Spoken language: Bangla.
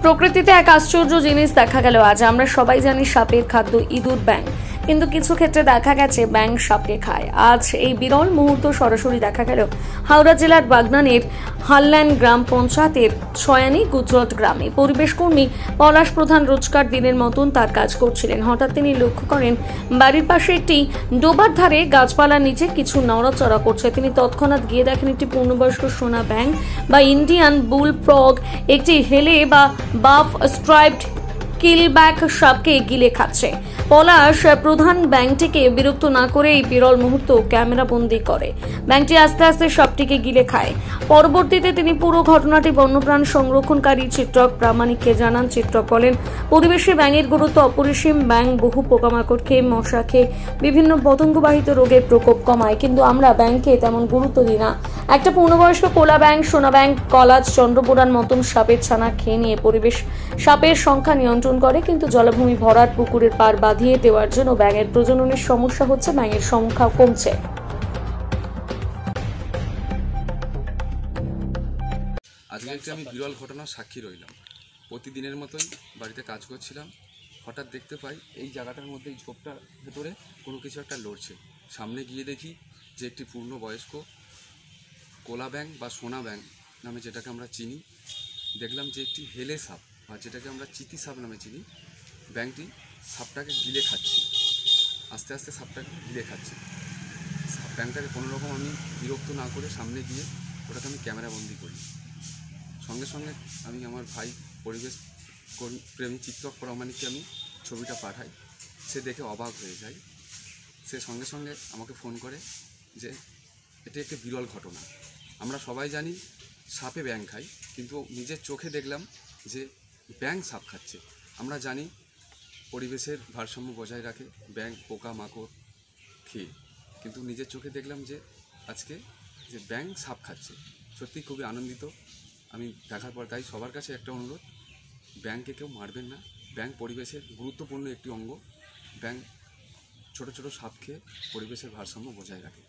প্রকৃতিতে এক আশ্চর্য জিনিস দেখা গেল আজ। আমরা সবাই জানি সাপের খাদ্য ইঁদুর, ব্যাঙ, কিন্তু কিছু ক্ষেত্রে দেখা গেছে ব্যাঙ সাপকে খায়। আজ এই বিরল মুহূর্ত সরাসরি দেখা গেল হাওড়া জেলার বাগনানের হাল্ল্যান্ড গ্রাম পঞ্চায়েতের ছয়ানি গুজরট গ্রামে। পরিবেশ কর্মী পলাশ প্রধান রোজকার দিনের মতন তার কাজ করছিলেন। হঠাৎ তিনি লক্ষ্য করেন বাড়ির পাশে একটি ডোবার ধারে গাছপালার নিচে কিছু নড়াচড়া করছে। তিনি তৎক্ষণাৎ গিয়ে দেখেন একটি পূর্ণবয়স্ক সোনা ব্যাঙ বা ইন্ডিয়ান বুল ফ্রগ একটি হেলে বা বাফ স্ট্রাইপড কিলব্যাক সাপকে গিলে খাচ্ছে। পলাশ প্রধান ব্যাঙটিকে বিরক্ত না করে এই বিরল মুহূর্ত ক্যামেরা বন্দী করে। ব্যাঙটি আস্তে আস্তে সাপটিকে গিলে খায়। পরবর্তীতে তিনি পুরো ঘটনাটি বন্যপ্রাণ সংরক্ষণকারী চিত্রক প্রামাণিককে জানান। চিত্রক বলেন, পরিবেশে ব্যাঙের গুরুত্ব অপরিসীম। ব্যাঙ বহু পোকামাকড় খেয়ে, মশা খেয়ে বিভিন্ন পতঙ্গবাহিত রোগের প্রকোপ কমায়, কিন্তু আমরা ব্যাঙকে তেমন গুরুত্ব দিই না। একটা পূর্ণবয়স্ক কোলা ব্যাঙ, সোনা ব্যাঙ, কলাজ, চন্দ্রবোড়ার মতন সাপের ছানা খেয়ে নিয়ে পরিবেশ সাপের সংখ্যা নিয়ন্ত্রণ করে, কিন্তু জলাভূমি ভরাট, পুকুরের পাড় বাঁধিয়ে দেওয়ার জন্য ব্যাঙের প্রজননের সমস্যা হচ্ছে, ব্যাঙের সংখ্যা কমছে। আজকে আমি বিরল ঘটনার সাক্ষী রইলাম। প্রতিদিনের মতোই বাড়িতে কাজ করছিলাম, হঠাৎ দেখতে পাই এই জায়গাটার মধ্যে, এই ঝোপটার ভেতরে কোনো কিছু একটা লড়ছে। সামনে গিয়ে দেখি যে একটি পূর্ণবয়স্ক কোলা ব্যাঙ বা সোনা ব্যাঙ নামে যেটাকে আমরা চিনি, দেখলাম যে একটি হেলে সাপ বা যেটাকে আমরা চিতি সাপ নামে চিনি, ব্যাঙটি সাপটাকে গিলে খাচ্ছে। আস্তে আস্তে সাপটাকে গিলে খাচ্ছে। ব্যাঙটাকে কোনোরকম আমি বিরক্ত না করে সামনে গিয়ে ওটাকে আমি ক্যামেরাবন্দি করি। সঙ্গে সঙ্গে আমি আমার ভাই পরিবেশ প্রেমী চিত্রক প্রামাণিককে আমি ছবিটা পাঠাই। সে দেখে অবাক হয়ে যায়। সে সঙ্গে সঙ্গে আমাকে ফোন করে যে এটি একটি বিরল ঘটনা। আমরা সবাই জানি সাপে ব্যাঙ খায়, কিন্তু নিজের চোখে দেখলাম যে ব্যাঙ সাপ খাচ্ছে। আমরা জানি পরিবেশের ভারসাম্য বজায় রাখে ব্যাঙ পোকা মাকড় খেয়ে, কিন্তু নিজের চোখে দেখলাম যে আজকে যে ব্যাঙ সাপ খাচ্ছে। সত্যি খুবই আনন্দিত আমি দেখার পর। তাই সবার কাছে একটা অনুরোধ, ব্যাঙকে কেউ মারবেন না। ব্যাঙ পরিবেশের গুরুত্বপূর্ণ একটি অঙ্গ। ব্যাঙ ছোট ছোট সাপ খেয়ে পরিবেশের ভারসাম্য বজায় রাখে।